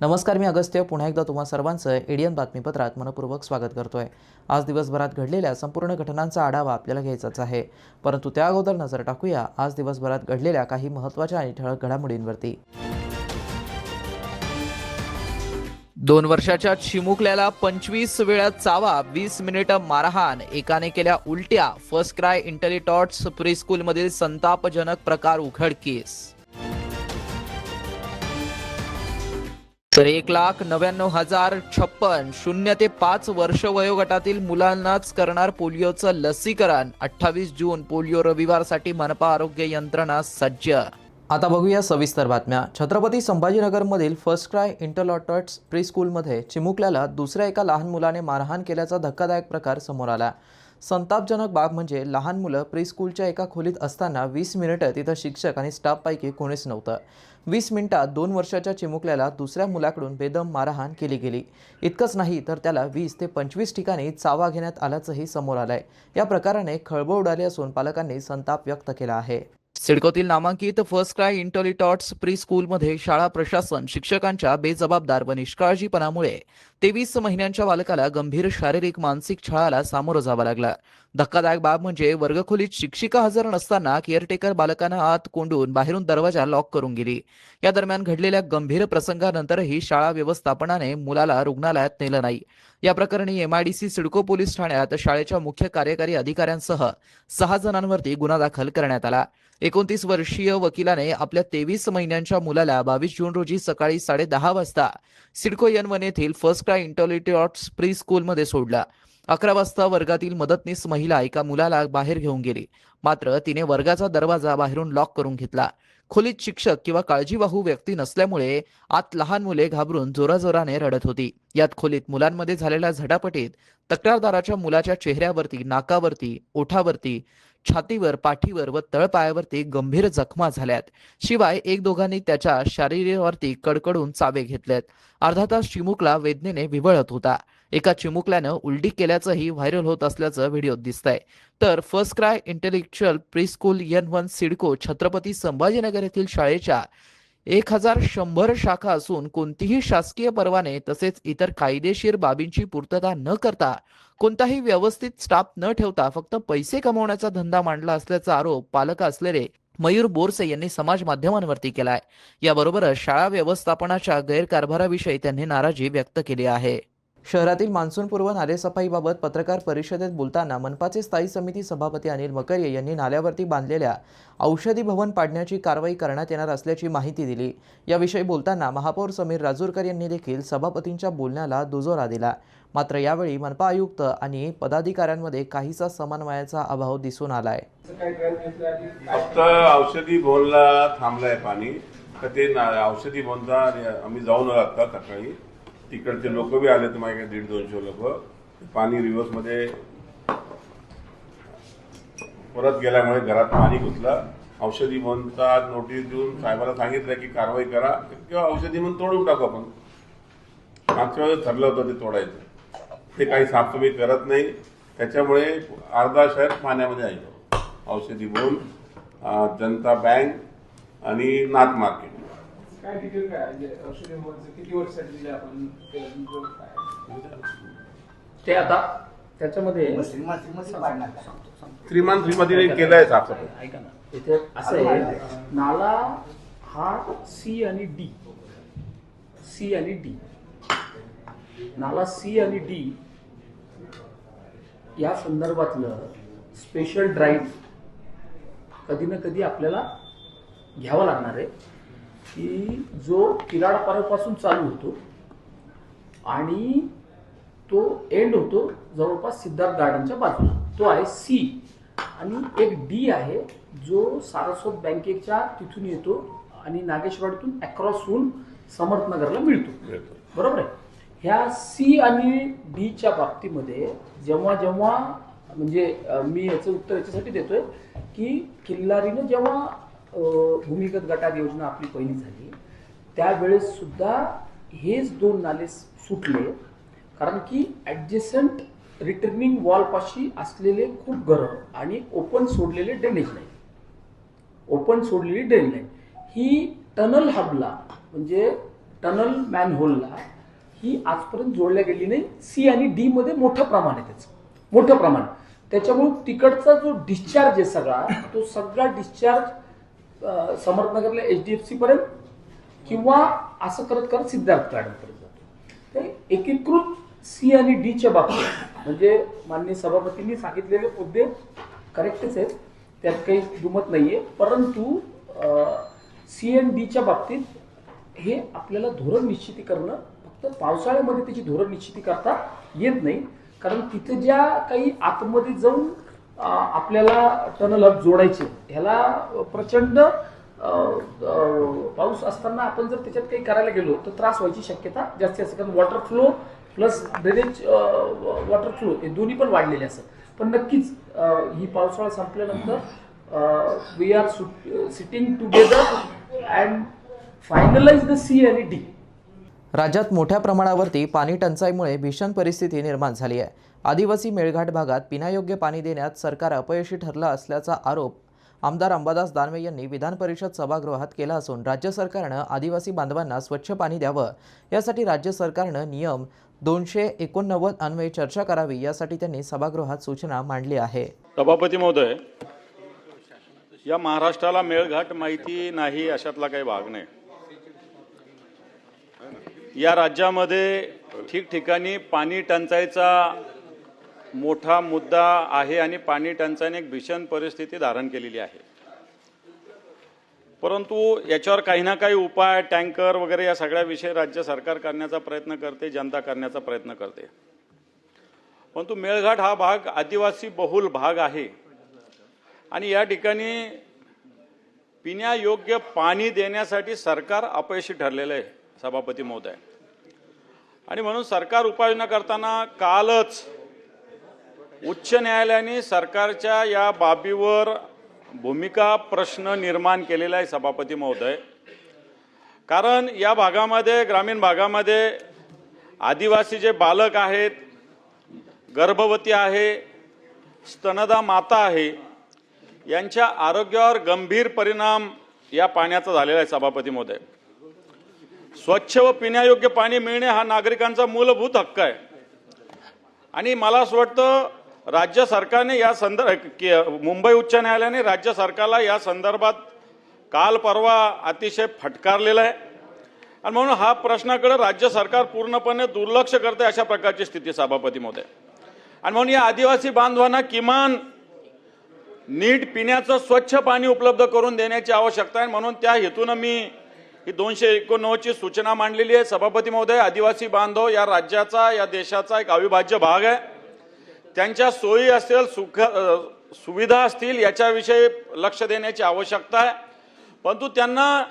नमस्कार, मी अगस्त्य पुन्हा एकदा तुम्हा सर्वांचं एडियन बातमीपत्रात मनपूर्वक स्वागत करतोय। आज दिवसभरात घडलेल्या संपूर्ण घटनांचा आढावा आपल्याला घ्यायचाच आहे, परंतु त्या अगोदर नजर टाकूया आज दिवसभरात घडलेल्या काही महत्त्वाच्या आणि ठळक घडामोडींवरती। 2 वर्षाच्या चिमुकल्याला 25 वेळा चावा, 20 मिनिटं मारहाण, एकाने केल्या उलट्या। फर्स्ट क्राय इंटेलिटॉट्स प्रीस्कूल मधील संतापजनक प्रकार उघडकीस। तर 1,99,056 0 ते 5 वर्ष वयोगटातील मुलांनाच करणार पोलिओचं लसीकरण। 28 जून पोलिओ रविवारसाठी मनपा आरोग्य यंत्रणा सज्ज। आता बघूया सविस्तर बातम्या। छत्रपती संभाजीनगरमधील फर्स्ट क्राय इंटेलिटॉट्स प्रीस्कूलमध्ये चिमुकल्याला दुसऱ्या एका लहान मुलाने मारहाण केल्याचा धक्कादायक प्रकार समोर आला। संतापजनक बाब म्हणजे लहान मुलं प्रीस्कूलच्या एका खोलीत असताना 20 मिनिटं तिथं शिक्षक आणि स्टाफपैकी कोणीच नव्हतं। 20 मिनिटात 2 वर्षाच्या चिमुकल्याला दुसऱ्या मुलाकडून बेदम मारहाण केली गेली। इतकंच नाही तर त्याला 20 ते 25 ठिकाणी चावा घेण्यात आल्याचंही समोर आलंय। या प्रकाराने खळबळ उडाली असून पालकांनी संताप व्यक्त केला आहे। सिडकोतील नामांकित फर्स्ट क्राय इंटेलिटॉट्स प्री स्कूलमध्ये शाळा प्रशासन शिक्षकांच्या बेजबाबदार व निष्काळजीपणामुळे 23 महिन्यांच्या बालकाला गंभीर शारीरिक मानसिक छळाला सामोरं जावं लागलं। धक्कादायक बाब म्हणजे वर्गखोलीत शिक्षिका हजर नसताना केअरटेकर बालकांना आत कोंडून बाहेरून दरवाजा लॉक करून गेली। या दरम्यान घडलेल्या गंभीर प्रसंगानंतरही शाळा व्यवस्थापनाने मुलाला रुग्णालयात नेलं नाही। या प्रकरणी एमआयडीसी सिडको पोलीस ठाण्यात शाळेच्या मुख्य कार्यकारी अधिकाऱ्यांसह 6 जणांवरती गुन्हा दाखल करण्यात आला। 29 वर्षीय वकिलाने आपल्या 23 महिन्यांच्या मुलाला 22 जून रोजी सकाळी 10:30 वाजता सिडको N1 येथील फर्स्ट क्राय इंटेलिटॉट्स प्री स्कूलमध्ये सोडला। 11 वाजता वर्गातील मदतनीस महिला एका मुलाला बाहेर घेऊन गेली, मात्र तिने वर्गाचा दरवाजा बाहेरून लॉक करून घेतला। खोलीत शिक्षक किंवा काळजीवाहू व्यक्ती नसल्यामुळे आत लहान मुले घाबरून जोराजोराने रडत होती। यात खोलीत मुलांमध्ये झालेल्या झटापटीत तक्रारदाराच्या मुलाच्या चेहऱ्यावरती, नाकावरती, ओठावरती, छातीवर, पाठीवर व तळपायावरती गंभीर जखमा झाल्यात। शिवाय एक दोघांनी त्याच्या शरीरावरती कडकडून चावे घेतलेत। अर्धा तास चिमुकला वेदनेने विव्हळत होता। एका चिमुकल्यानं उलटी केल्याचंही व्हायरल होत असल्याचं व्हिडिओत दिसतंय। तर first cry intellectual preschool N1 CIDCO Chhatrapati Sambhajinagar येथील शाळेच्या 1,100 शाखा असून कोणतीही शासकीय परवाने तसेच इतर कायदेशीर बाबींची पूर्तता न करता कोणताही व्यवस्थित स्टाफ न ठेवता फक्त पैसे कमवण्याचा धंदा मांडला असल्याचा आरोप पालक असलेले मयूर बोरसे यांनी समाज माध्यमांवरती केलाय। याबरोबरच शाळा व्यवस्थापनाच्या गैरकारभाराविषयी त्यांनी नाराजी व्यक्त केली आहे। शहरातील मान्सूनपूर्व नालेसफाईबाबत पत्रकार परिषदेत बोलताना मनपाचे स्थायी समिती सभापती अनिल मकरिये यांनी नाल्यावरती बांधलेल्या औषधी भवन पाडण्याची कारवाई करण्यात येणार असल्याची माहिती दिली। याविषयी बोलताना महापौर समीर राजूरकर यांनी देखील सभापतींच्या बोलण्याला दुजोरा दिला। मात्र यावेळी मनपा आयुक्त आणि पदाधिकाऱ्यांमध्ये काहीसा समन्वयाचा अभाव दिसून आलाय। फक्त औषधी भवनला थांबलाय पाणी, तर ते औषधी भवनचा आम्ही जाऊन आता सकाळी तिकडचे लोक बी आले तर माझ्या 150-200 लोक पाणी रिव्हर्स मध्ये परत गेल्यामुळे घरात पाणी घुसलं। औषधी भवनचा नोटीस देऊन साहेबांना सांगितलं की कारवाई करा किंवा औषधी भवन तोडून टाकू। आपण मागच्या वेळेस ठरलं होतं ते तोडायचं, ते काही साफसफाई करत नाही, त्याच्यामुळे अर्धा शहर पाण्यामध्ये आहे। औषधी भवन, जनता बँक आणि नाथ मार्केट काय डिटेल काय म्हणजे औषधी भवनचं किती वर्षासाठी दिले आपण ते आता त्याच्यामध्ये श्रीमंतीने केलंय साफसफाई। ऐका ना, इथे असं आहे, नाला हा सी आणि डी, नाला सी आणि डी या संदर्भातलं स्पेशल ड्राईव्ह कधी ना कधी आपल्याला घ्यावं लागणार आहे की जो किराडपाड्यापासून चालू होतो आणि तो एंड होतो जवळपास सिद्धार्थ गार्डनच्या बाजूला, तो आहे सी। आणि एक डी आहे जो सारस्वत बँकेच्या तिथून येतो आणि नागेशवाडीतून अक्रॉस होऊन समर्थनगरला मिळतो, बरोबर आहे। ह्या सी आणि डीच्या बाबतीमध्ये जेव्हा जेव्हा म्हणजे मी याचं उत्तर याच्यासाठी देतोय की किल्लारीनं जेव्हा भूमिगत गटार योजना आपली पहिली झाली त्यावेळेस सुद्धा हेच 2 नाले सुटले, कारण की ॲडजस्टंट रिटर्निंग वॉलपाशी असलेले खूप घरं आणि ओपन सोडलेली ड्रेनेज लाईन ही टनल हबला म्हणजे टनल मॅनहोलला ही आजपर्यंत जोडल्या गेली नाही. सी आणि डी मध्ये मोठं प्रमाण आहे त्याच्यामुळे तिकडचा जो डिस्चार्ज आहे तो सगळा डिस्चार्ज समर्थनगरला HDFC पर्यंत किंवा असं करत करत सिद्धार्थ गार्डन पर्यंत जातो. ते एकीकृत सी आणि डी च्या बाबतीत म्हणजे माननीय सभापतींनी सांगितलेले मुद्दे करेक्टच आहेत, त्यात काही दुमत नाहीये. परंतु सी आणि डी च्या बाबतीत हे आपल्याला धोरण निश्चिती करणं फक्त पावसाळ्यामध्ये त्याची धोरण निश्चिती करता येत नाही, कारण तिथे ज्या काही आतमध्ये जाऊन आपल्याला टनल हब जोडायचे ह्याला प्रचंड पाऊस असताना आपण जर त्याच्यात काही करायला गेलो तर त्रास व्हायची शक्यता जास्त असते, कारण water flow plus drainage water flow हे दोन्ही पण वाढलेले असतात. पण नक्कीच ही पावसाळा संपल्यानंतर we are sitting together and finalise the C आणि डी. राज्यात मोठ्या प्रमाणावरती पाणी टंचाईमुळे भीषण परिस्थिती निर्माण झाली आहे. आदिवासी मेळघाट भागात पिण्यायोग्य पाणी देण्यात सरकार अपयशी ठरलं असल्याचा आरोप आमदार अंबादास दानवे यांनी विधान परिषद सभागृहात केला असून राज्य सरकारनं आदिवासी बांधवांना स्वच्छ पाणी द्यावं यासाठी राज्य सरकारनं नियम 289 अन्वये चर्चा करावी यासाठी त्यांनी सभागृहात सूचना मांडली आहे. सभापती महोदय, या महाराष्ट्राला मेळघाट माहिती नाही अशातला काही भाग नाही. या राज्यामध्ये ठिकठिकाणी पाणी टंचाईचा मोठा मुद्दा आहे आणि पाणी टंचाईने एक भीषण परिस्थिती धारण केलेली आहे. परंतु याच्यावर काही ना काही उपाय, टँकर वगैरे या सगळ्या विषय राज्य सरकार करण्याचा प्रयत्न करते, जनता करण्याचा प्रयत्न करते. परंतु मेळघाट हा भाग आदिवासी बहुल भाग आहे आणि या ठिकाणी पिण्यायोग्य पाणी देण्यासाठी सरकार अपयशी ठरलेलं आहे सभापती महोदय. आणि म्हणून सरकार उपाययोजना करताना कालच उच्च न्यायालयाने सरकारच्या या बाबीवर भूमिका प्रश्न निर्माण केलेला आहे सभापती महोदय. कारण या भागामध्ये, ग्रामीण भागामध्ये आदिवासी जे बालक आहेत, गर्भवती आहे, स्तनदा माता आहे, यांच्या आरोग्यावर गंभीर परिणाम या पाण्याचा झालेला आहे सभापती महोदय. स्वच्छ व पिण्यायोग्य पाणी मिळणे हा नागरिकांचा मूलभूत हक्क आहे आणि मला असं वाटतं राज्य सरकारने या मुंबई उच्च न्यायालयाने राज्य सरकारला या संदर्भात काल परवा अतिशय फटकारलेला आहे आणि म्हणून हा प्रश्नाकडे राज्य सरकार पूर्णपणे दुर्लक्ष करते अशा प्रकारची स्थिती सभापती महोदय. आणि म्हणून या आदिवासी बांधवांना किमान नीट पिण्याचं स्वच्छ पाणी उपलब्ध करून देण्याची आवश्यकता आहे. म्हणून त्या हेतून मी ही 289 ची सूचना मांडलेली आहे सभापती महोदय. आदिवासी बांधव या राज्याचा, या देशाचा एक अविभाज्य भाग आहे. त्यांच्या सोयी असतील, सुविधा असतील याच्याविषयी लक्ष देण्याची आवश्यकता आहे. परंतु त्यांना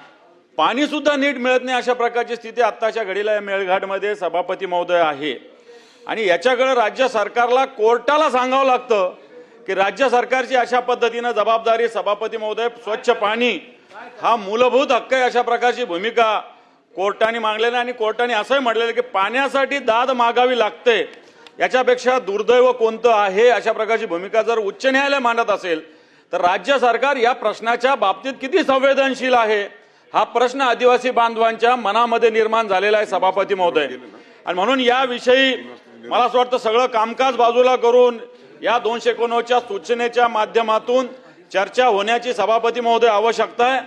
पाणी सुद्धा नीट मिळत नाही अशा प्रकारची स्थिती आत्ताच्या घडीला या मेळघाटमध्ये सभापती महोदय आहे. आणि याच्याकडे राज्य सरकारला, कोर्टाला सांगावं लागतं की राज्य सरकारची अशा पद्धतीनं जबाबदारी सभापती महोदय, स्वच्छ पाणी हा मूलभूत हक्क आहे अशा प्रकारची भूमिका कोर्टाने मागलेली आणि कोर्टाने असंही म्हटलेलं की पाण्यासाठी दाद मागावी लागते, याच्यापेक्षा दुर्दैव कोणतं आहे अशा प्रकारची भूमिका जर उच्च न्यायालय मांडत असेल तर राज्य सरकार या प्रश्नाच्या बाबतीत किती संवेदनशील आहे हा प्रश्न आदिवासी बांधवांच्या मनामध्ये निर्माण झालेला आहे सभापती महोदय. आणि म्हणून याविषयी मला असं वाटतं सगळं कामकाज बाजूला करून या 289च्या सूचनेच्या माध्यमातून चर्चा होण्याची सभापती महोदय आवश्यकता आहे.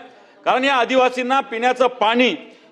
कारण या आदिवासींना पिण्याचं पाणी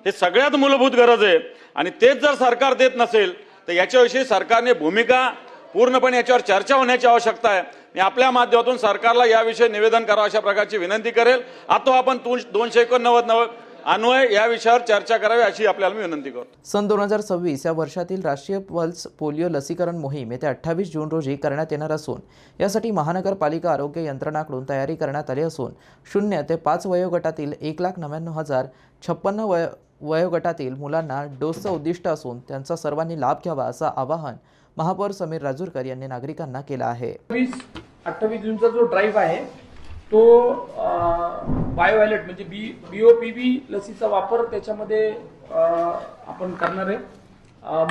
हे सगळ्यात मूलभूत गरज आहे आणि तेच जर सरकार देत नसेल तर याच्याविषयी सरकारने भूमिका पूर्णपणे याच्यावर चर्चा होण्याची आवश्यकता आहे. मी आपल्या माध्यमातून सरकारला याविषयी निवेदन करावं अशा प्रकारची विनंती करेल. आता आपण 289 अन्वय या विषयावर चर्चा करावी अशी आपल्याला मी विनंती करतो. सन 2026 या वर्षातील राष्ट्रीय पल्स पोलिओ लसीकरण मोहीम येत्या 28 जून रोजी करण्यात येणार असून यासाठी महानगरपालिका आरोग्य यंत्रणाकडून तयारी करण्यात आली असून 0 ते 5 वयोगटातील 1,99,056 वयोगटातील मुलांना डोसचं उद्दिष्ट असून त्यांचा सर्वांनी लाभ घ्यावा असं आवाहन महापौर समीर राजूरकर यांनी नागरिकांना केलं आहे. 28 जूनचा जो ड्राईव्ह आहे तो बायोवॅलेट म्हणजे BOPV लसीचा वापर त्याच्यामध्ये आपण करणार आहे.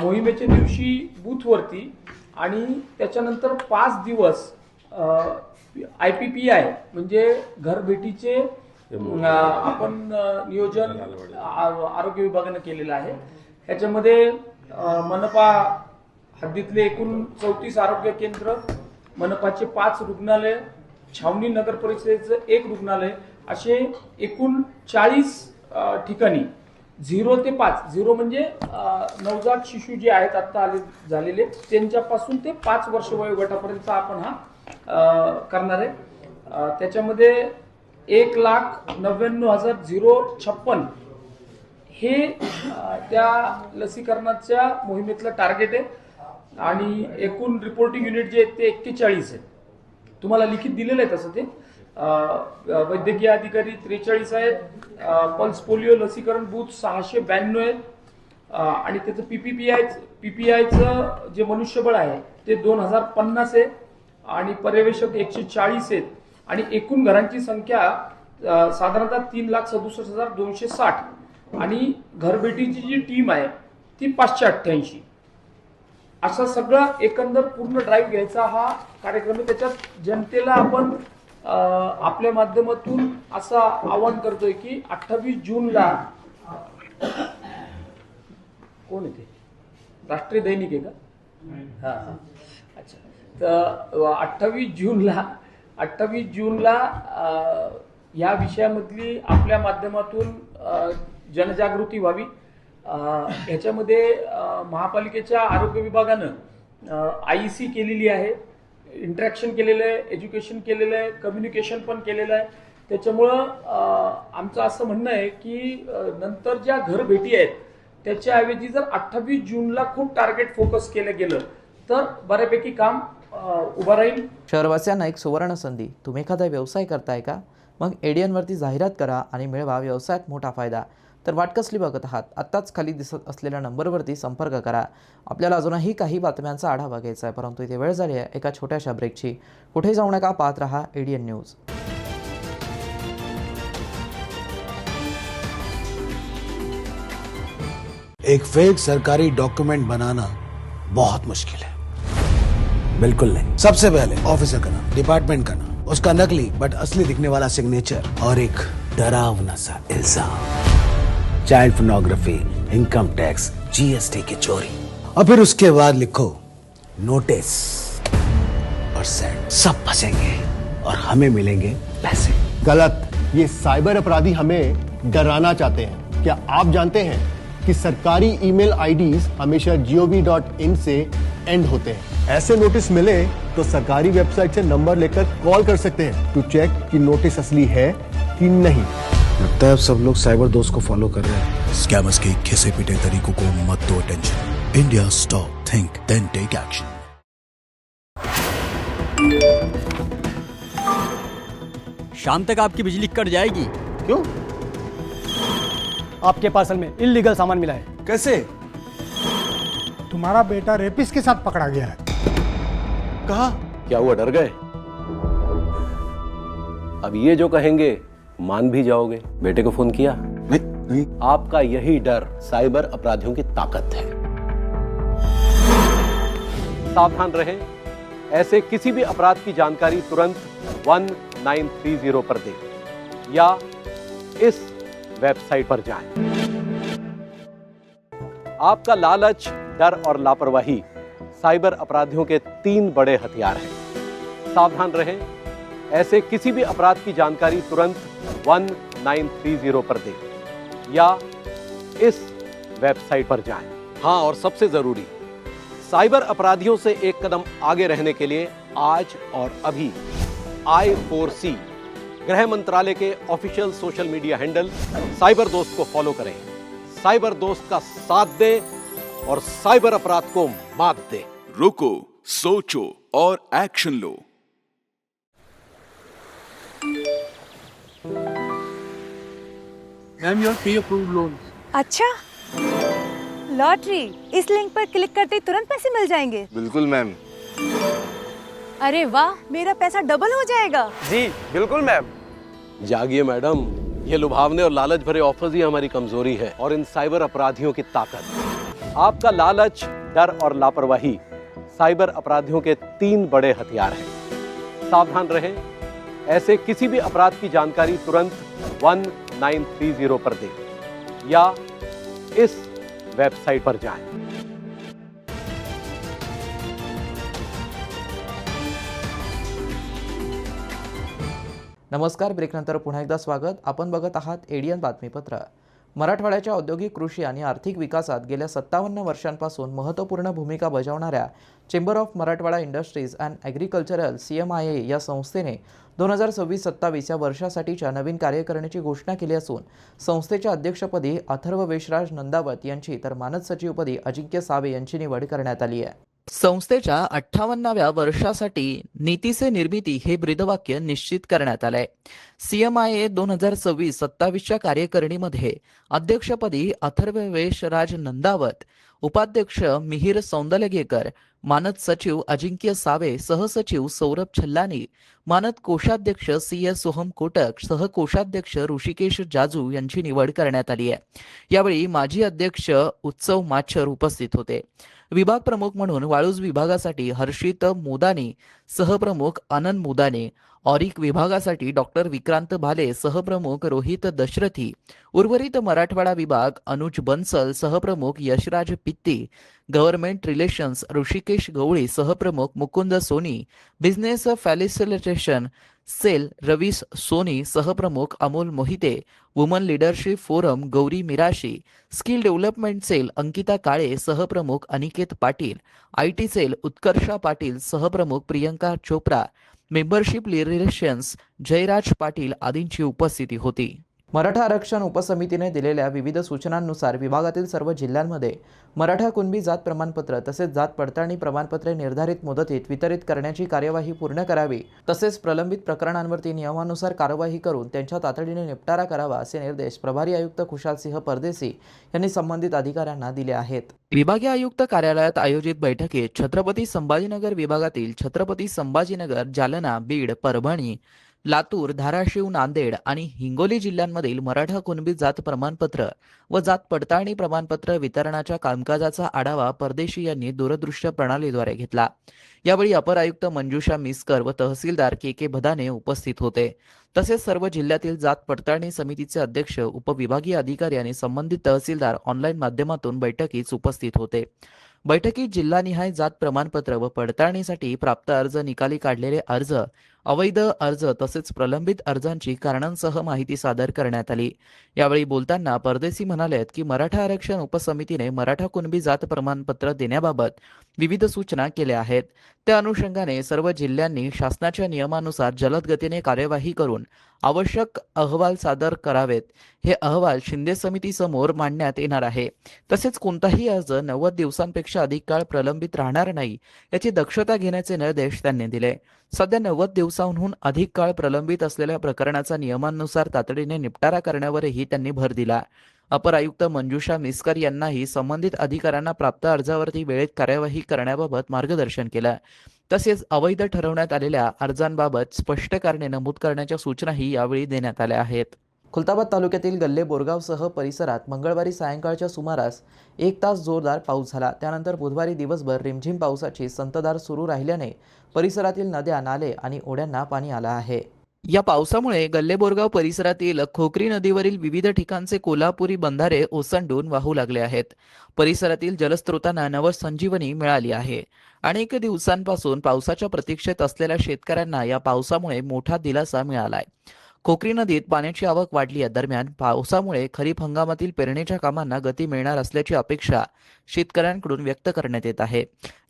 मोहिमेच्या दिवशी बूथवरती आणि त्याच्यानंतर 5 दिवस IPPI म्हणजे घरभेटीचे आपण नियोजन आरोग्य विभागाने केलेलं आहे. ह्याच्यामध्ये मनपा हद्दीतले एकूण 34 आरोग्य केंद्र, मनपाचे 5 रुग्णालय, छावणी नगर परिषदेचं 1 रुग्णालय असे एकूण 40 ठिकाणी 0 ते 5, 0 म्हणजे नवजात शिशु जे आहेत आता झालेले त्यांच्यापासून ते 5 वर्ष वयोगटापर्यंत आपण हा करणार आहे. त्याच्यामध्ये 1,99,056 हे त्या लसीकरणाच्या मोहिमेतलं टार्गेट आहे आणि एकूण रिपोर्टिंग युनिट जे आहेत ते 41 आहेत. तुम्हाला लिखित दिलेलं आहे तसं ते. वैद्यकीय अधिकारी 43 आहेत. पल्स पोलिओ लसीकरण बूथ 692 आहेत आणि त्याचं PPIचं जे मनुष्यबळ आहे ते 2050 आहे आणि पर्यवेक्षक 140 आहेत आणि एकूण घरांची संख्या साधारणतः 3,67,260 आणि घरभेटीची जी टीम आहे ती 588. असा सगळा एकंदर पूर्ण ड्राईव्ह घ्यायचा हा कार्यक्रम आहे. त्याच्यात जनतेला आपण आपल्या माध्यमातून असं आवाहन करतोय की 28 जूनला कोण येते राष्ट्रीय दैनिक आहे का? हा अच्छा. तर 28 जूनला या विषयामधली आपल्या माध्यमातून जनजागृती व्हावी. ह्याच्यामध्ये महापालिकेच्या आरोग्य विभागानं IEC केलेली आहे, इंटरॅक्शन केलेलं आहे, एज्युकेशन केलेलं आहे, कम्युनिकेशन पण केलेलं आहे. त्याच्यामुळं आमचं असं म्हणणं आहे की नंतर ज्या घरभेटी आहेत त्याच्याऐवजी जर 28 जूनला खूप टार्गेट फोकस केलं गेलं तर बऱ्यापैकी काम उभं राहील. शहरवासियांना एक सुवर्ण संधी. तुम्ही एखादा व्यवसाय करताय का? मग ADN-वरती जाहिरात करा आणि मिळवा व्यवसायात मोठा फायदा. तर वाट कसली बघत आहात? आत्ताच खाली दिसत असलेल्या नंबरवरती संपर्क करा. आपल्याला अजूनही काही बातम्यांचा आढावा घ्यायचा आहे, परंतु इथे वेळ झाली आहे एका छोट्याशा ब्रेकची. कुठे जाऊ नका, पाहत रहा ADN न्यूज. एक फेक सरकारी डॉक्यूमेंट बनाना बहुत मुश्किल है. बिल्कुल नहीं. सबसे पहले ऑफिसर का नाम, डिपार्टमेंट का नाम, उसका नकली बट असली दिखने वाला सिग्नेचर और एक डरावना सा इल्जाम. Child pornography, income tax, GST की चोरी. और फिर उसके बाद लिखो नोटिस और सेंड. सब फंसेंगे और हमें मिलेंगे पैसे. गलत. ये साइबर अपराधी हमें डराना चाहते हैं. क्या आप जानते हैं कि सरकारी ईमेल आईडीज हमेशा gov.in से एंड होते हैं. ऐसे नोटिस मिले तो सरकारी वेबसाइट से नंबर लेकर कॉल कर सकते हैं टू चेक कि नोटिस असली है कि नहीं. लगता है अब सब लोग साइबर दोस्त को फॉलो कर रहे हैं. स्कैमर्स के घिसे पिटे तरीकों को मत दो tension. India stop, think then take action. शाम तक आपकी बिजली कट जाएगी. क्यों? आपके पार्सल में इल्लीगल सामान मिला है. कैसे? तुम्हारा बेटा रेपिस्ट के साथ पकड़ा गया है. कहा? क्या हुआ, डर गए? अब ये जो कहेंगे मान भी जाओगे. बेटे को फोन किया? नहीं. आपका यही डर साइबर अपराधियों की ताकत है. सावधान रहें. ऐसे किसी भी अपराध की जानकारी तुरंत 1930 पर दें या इस वेबसाइट पर जाएं. आपका लालच, डर और लापरवाही साइबर अपराधियों के 3 बड़े हथियार हैं. सावधान रहें. ऐसे किसी भी अपराध की जानकारी तुरंत 1930 पर दें या इस वेबसाइट पर जाएं. हाँ, और सबसे जरूरी, साइबर अपराधियों से एक कदम आगे रहने के लिए आज और अभी I4C गृह मंत्रालय के official social media handle cyber दोस्त को फॉलो करें. साइबर दोस्त का साथ दें और साइबर अपराध को मात दें. रुको, सोचो और action low. Ma'am, your pre approved loan. अच्छा, लॉटरी, इस लिंक पर क्लिक करते ही तुरंत पैसे मिल जाएंगे। बिल्कुल मैम। अरे वाह, मेरा पैसा डबल हो जाएगा। जी बिल्कुल मैम। जागिए मैडम, ये लुभावने और लालच भरे ऑफर्स ही हमारी कमजोरी है और इन साइबर अपराधियों की ताकत। आपका लालच, डर और लापरवाही साइबर अपराधियों के 3 बड़े हथियार हैं। सावधान रहें, ऐसे किसी भी अपराध की जानकारी तुरंत 1930 पर दें या इस वेबसाइट पर जाएं। नमस्कार, ब्रेकनंतर पुन्हा एकदा स्वागत. आपण बघत आहात एडियन बातमीपत्र. मराठवाड्याच्या औद्योगिक, कृषी आणि आर्थिक विकासात गेल्या 57 वर्षांपासून महत्त्वपूर्ण भूमिका बजावणाऱ्या chamber of Marathwada industries and agricultural CMIA या संस्थेने 2026-27 या वर्षासाठीच्या नवीन कार्यकारिणीची घोषणा केली असून संस्थेच्या अध्यक्षपदी अथर्व वेशराज नंदावत यांची तर मानद सचिवपदी अजिंक्य सावे यांची निवड करण्यात आली आहे. संस्थेच्या 58व्या वर्षासाठी नीती से निर्मिती हे ब्रीदवाक्य निश्चित करण्यात आलंय. CMIA 2026-27च्या कार्यकारिणीमध्ये अध्यक्षपदी अथर्व वेशराज नंदावत, उपाध्यक्ष मिहिर सौंदलगेकर, मानद सचिव अजिंक्य सावे, सहसचिव सौरभ छल्लानी, मानद कोषाध्यक्ष CS सोहम कोटक, सहकोषाध्यक्ष ऋषिकेश जाजू यांची निवड करण्यात आली आहे. यावेळी माजी अध्यक्ष उत्सव माच्छर उपस्थित होते. विभाग प्रमुख म्हणून वाळूज विभागासाठी हर्षित मोदाने, सहप्रमुख आनंद मोदाने, ऑरिक विभागासाठी डॉक्टर विक्रांत भाले, सहप्रमुख रोहित दशरथी, उर्वरित मराठवाडा विभाग अनुज बन्सल, सहप्रमुख यशराज पित्ती, गव्हर्नमेंट रिलेशन्स ऋषिकेश गवळी, सहप्रमुख Mukund Soni, business facilitation cell Ravis Soni, सहप्रमुख Amol Mohite, woman leadership forum Gauri Mirashi, skill development cell Ankita Kale, सहप्रमुख अनिकेत पाटील, IT सेल उत्कर्षा पाटील, सहप्रमुख प्रियंका चोप्रा, मेंबरशिप रिलेशन्स जयराज पाटील आदींची उपस्थिती होती. मराठा आरक्षण उपसमितीने दिलेल्या विविध सूचनांनुसार विभागातील सर्व जिल्ह्यांमध्ये मराठा कुणबी जात प्रमाणपत्र तसेच जात पडताळणी प्रमाणपत्रे निर्धारित मुदतीत वितरित करण्याची कार्यवाही पूर्ण करावी, तसेच प्रलंबित प्रकरणांवरती नियमानुसार कार्यवाही करून त्यांच्या तातडीने निपटारा करावा असे निर्देश प्रभारी आयुक्त खुशालसिंह परदेशी यांनी संबंधित अधिकाऱ्यांना दिले आहेत. विभागीय आयुक्त कार्यालयात आयोजित बैठकीत छत्रपती संभाजीनगर विभागातील छत्रपती संभाजीनगर, जालना, बीड, परभणी, लातूर, धाराशिव, नांदेड आणि हिंगोली जिल्ह्यांमधील मराठा कुणबी जात प्रमाणपत्र व जात पडताळणी प्रमाणपत्र वितरणाच्या कामकाजाचा आढावा परदेशी यांनी दूरदृश्य प्रणालीद्वारे घेतला. यावेळी अपर आयुक्त मंजुषा मिस्कर व तहसीलदार KK भदाने उपस्थित होते. तसेच सर्व जिल्ह्यातील जात पडताळणी समितीचे अध्यक्ष, उपविभागीय अधिकारी आणि संबंधित तहसीलदार ऑनलाईन माध्यमातून बैठकीस उपस्थित होते. बैठकीत जिल्हानिहाय जात प्रमाणपत्र व पडताळणीसाठी प्राप्त अर्ज, निकाली काढलेले अर्ज, अवैध अर्ज तसेच प्रलंबित अर्जांची कारणांसह माहिती सादर करण्यात आली. यावेळी बोलताना परदेशी म्हणाले की मराठा आरक्षण उपसमितीने मराठा कुणबी जात प्रमाणपत्र देण्याबाबत विविध सूचना केल्या आहेत. त्या अनुषंगाने सर्व जिल्ह्यांनी शासनाच्या नियमानुसार जलद गतीने कार्यवाही करून आवश्यक अहवाल सादर करावेत. हे अहवाल शिंदे समितीसमोर मांडण्यात येणार आहे. तसेच कोणताही अर्ज 90 दिवसांपेक्षा अधिक काळ प्रलंबित राहणार नाही याची दक्षता घेण्याचे निर्देश त्यांनी दिले. सध्या 90 दिवसांहून अधिक काळ प्रलंबित असलेल्या प्रकरणाचा नियमानुसार तातडीने निपटारा करण्यावरही त्यांनी भर दिला. अपर आयुक्त मंजुषा मिस्कर यांनाही संबंधित अधिकाऱ्यांना प्राप्त अर्जावरती वेळेत कार्यवाही करण्याबाबत मार्गदर्शन केलं. तसेच अवैध ठरवण्यात आलेल्या अर्जांबाबत स्पष्ट कारणे नमूद करण्याच्या सूचनाही यावेळी देण्यात आल्या आहेत. खुलताबाद तालुक्यातील गल्ले बोरगावसह परिसरात मंगळवारी सायंकाळच्या सुमारास 1 तास जोरदार पाऊस झाला. त्यानंतर बुधवारी दिवसभर रिमझिम पावसाची संततधार सुरू राहिल्याने परिसरातील नद्या, नाले आणि ओढ्यांना पाणी आलं आहे. या पावसामुळे गल्ले बोरगाव परिसरातील खोकरी नदीवरील विविध ठिकाणचे कोल्हापुरी बंधारे ओसंडून वाहू लागले आहेत. परिसरातील जलस्रोतांना नवसंजीवनी मिळाली आहे. अनेक दिवसांपासून पावसाच्या प्रतीक्षेत असलेल्या शेतकऱ्यांना या पावसामुळे मोठा दिलासा मिळालाय. खोकरी नदीत पाण्याची आवक वाढली आहे. दरम्यान पावसामुळे खरीप हंगामातील पेरणीच्या कामांना गती मिळणार असल्याची अपेक्षा शेतकऱ्यांकडून व्यक्त करण्यात येत आहे.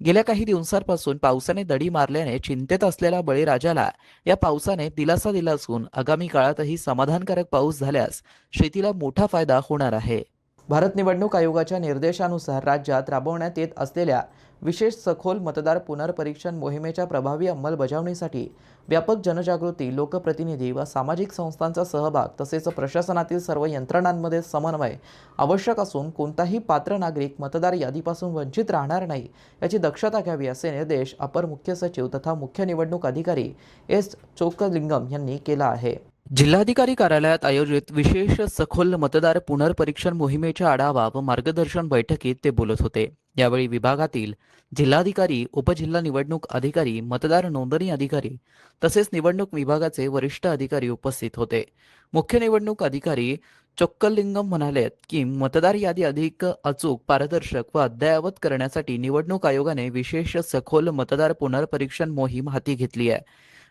गेल्या काही दिवसांपासून पावसाने दडी मारल्याने चिंतेत असलेल्या बळीराजाला या पावसाने दिलासा दिला असून आगामी काळातही समाधानकारक पाऊस झाल्यास शेतीला मोठा फायदा होणार आहे. भारत निवडणूक आयोगाच्या निर्देशानुसार राज्यात राबवण्यात येत असलेल्या विशेष सखोल मतदार पुनर्परीक्षण मोहिमेच्या प्रभावी अंमलबजावणीसाठी व्यापक जनजागृती, लोकप्रतिनिधी व सामाजिक संस्थांचा सहभाग तसेच प्रशासनातील सर्व यंत्रणांमध्ये समन्वय आवश्यक असून कोणताही पात्र नागरिक मतदार यादीपासून वंचित राहणार नाही याची दक्षता घ्यावी असे निर्देश अपर मुख्य सचिव तथा मुख्य निवडणूक अधिकारी एस चोक्कलिंगम यांनी केला आहे. जिल्हाधिकारी कार्यालयात आयोजित विशेष सखोल मतदार पुनर्परीक्षण मोहिमेच्या आढावा व मार्गदर्शन बैठकीत ते बोलत होते. यावेळी विभागातील जिल्हाधिकारी, उपजिल्हा निवडणूक अधिकारी, मतदार नोंदणी अधिकारी तसेच निवडणूक विभागाचे वरिष्ठ अधिकारी उपस्थित होते. मुख्य निवडणूक अधिकारी चोक्कलिंगम म्हणाले की मतदार यादी अधिक अचूक, पारदर्शक व अद्ययावत करण्यासाठी निवडणूक आयोगाने विशेष सखोल मतदार पुनर्परीक्षण मोहीम हाती घेतली आहे.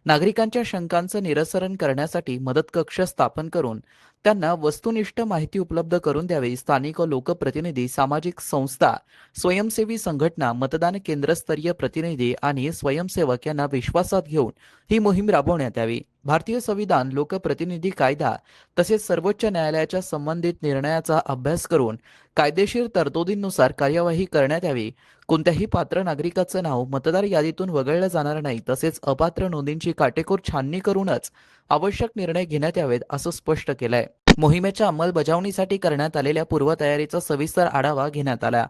नागरिकांच्या शंकांचं निरसन करण्यासाठी मदत कक्ष स्थापन करून त्यांना वस्तुनिष्ठ माहिती उपलब्ध करून द्यावी. स्थानिक लोकप्रतिनिधी, सामाजिक संस्था, स्वयंसेवी संघटना, मतदान केंद्रस्तरीय प्रतिनिधी आणि स्वयंसेवक यांना विश्वासात घेऊन ही मोहीम राबवण्यात यावी. भारतीय संविधान, लोकप्रतिनिधी कायदा तसेच सर्वोच्च न्यायालयाच्या संबंधित निर्णयाचा अभ्यास करून कायदेशीर तरतुदींनुसार कार्यवाही करण्यात यावी. कोणत्याही पात्र नागरिकाचं नाव मतदार यादीतून वगळलं जाणार नाही. तसेच अपात्र नोंदींची काटेकोर छाननी करूनच आवश्यक निर्णय घेण्यात यावेत असं स्पष्ट केलंय. मोहिमेच्या अंमलबजावणीसाठी करण्यात आलेल्या पूर्वतयारीचा सविस्तर आढावा घेण्यात आला.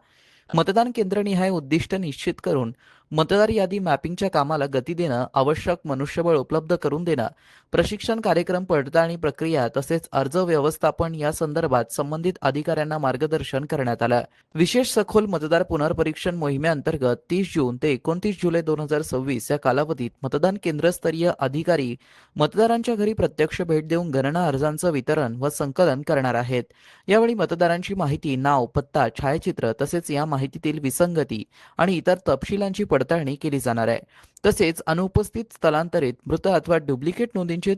मतदान केंद्रनिहाय उद्दिष्ट निश्चित करून मतदार यादी मॅपिंगच्या कामाला गती देणं, आवश्यक मनुष्यबळ उपलब्ध करून देणं, प्रशिक्षण कार्यक्रम, पडताळणी प्रक्रिया तसेच अर्ज व्यवस्थापन या संदर्भात संबंधित अधिकाऱ्यांना मार्गदर्शन करण्यात आलं. विशेष सखोल मतदार पुनर्परीक्षण मोहिमेअंतर्गत 30 जून ते 29 जुलै 2026 या कालावधीत मतदान केंद्रस्तरीय अधिकारी मतदारांच्या घरी प्रत्यक्ष भेट देऊन गणना अर्जांचं वितरण व संकलन करणार आहेत. यावेळी मतदारांची माहिती, नाव, पत्ता, छायाचित्र तसेच या माहितीतील विसंगती आणि इतर तपशिलांची पडताळणी केली जाणार आहे. तसेच अनुपस्थित, स्थलांतरित, मृत अथवा डुप्लिकेट नोंदींची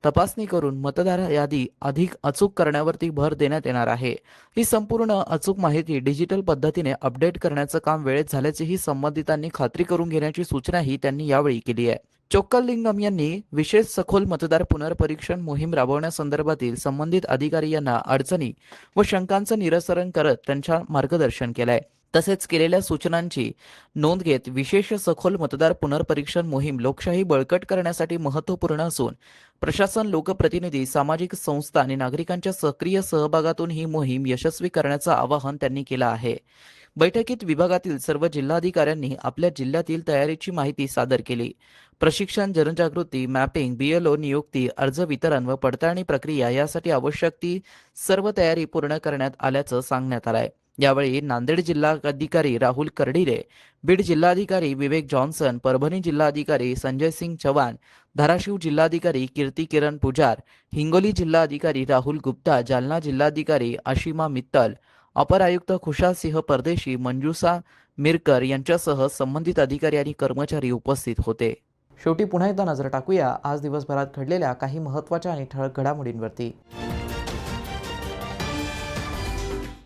तपासणी करून मतदार यादी अधिक अचूक करण्यावरती भर देण्यात येणार आहे. ही संपूर्ण अचूक माहिती डिजिटल पद्धतीने अपडेट करण्याचं काम वेळेत झाल्याचीही संबंधितांनी खात्री करून घेण्याची सूचनाही त्यांनी यावेळी केली आहे. चोक्कलिंगम यांनी विशेष सखोल मतदार पुनर्परीक्षण मोहीम राबवण्यासंदर्भातील संबंधित अधिकारी यांना अडचणी व शंकांचं निरसन करत त्यांच्या मार्गदर्शन केलंय. तसेच केलेल्या सूचनांची नोंद घेत विशेष सखोल मतदार पुनर्परीक्षण मोहीम लोकशाही बळकट करण्यासाठी महत्त्वपूर्ण असून प्रशासन, लोकप्रतिनिधी, सामाजिक संस्था आणि नागरिकांच्या सक्रिय सहभागातून ही मोहीम यशस्वी करण्याचं आवाहन त्यांनी केलं आहे. बैठकीत विभागातील सर्व जिल्हाधिकाऱ्यांनी आपल्या जिल्ह्यातील तयारीची माहिती सादर केली. प्रशिक्षण, जनजागृती, मॅपिंग, BLO नियुक्ती, अर्ज वितरण व पडताळणी प्रक्रिया यासाठी आवश्यक ती सर्व तयारी पूर्ण करण्यात आल्याचं सांगण्यात आलंय. यावेळी नांदेड जिल्हाधिकारी राहुल कर्डिले, बीड जिल्हाधिकारी विवेक जॉन्सन, परभणी जिल्हाधिकारी संजय सिंग चव्हाण, धाराशिव जिल्हाधिकारी कीर्ती किरण पुजार, हिंगोली जिल्हाधिकारी राहुल गुप्ता, जालना जिल्हाधिकारी आशिमा मित्तल, अपर आयुक्त खुशाल सिंह परदेशी, मंजुषा मिरकर यांच्यासह संबंधित अधिकारी आणि कर्मचारी उपस्थित होते. शेवटी पुन्हा एकदा नजर टाकूया आज दिवसभरात घडलेल्या काही महत्त्वाच्या आणि ठळक घडामोडींवरती.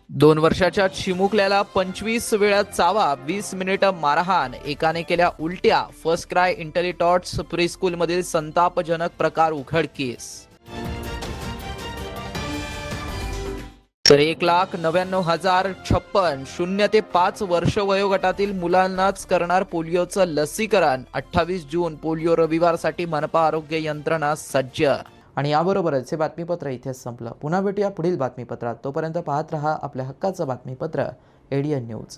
2 वर्षाच्या चिमुकल्याला 25 वेळा चावा, 20 मिनिटं मारहाण, एकाने केल्या उलट्या. फर्स्ट क्राय इंटेलिटॉट्स प्रीस्कूलमधील संतापजनक प्रकार उघडकीस. तर 1,99,056 0 ते 5 वर्ष वयोगटातील मुलांनाच करणार पोलिओचं लसीकरण. 28 जून पोलिओ रविवारसाठी मनपा आरोग्य यंत्रणा सज्ज. आणि याबरोबरच हे बातमीपत्र इथेच संपलं. पुन्हा भेटूया पुढील बातमीपत्रात. तोपर्यंत पाहत रहा आपल्या हक्काचं बातमीपत्र ADN न्यूज.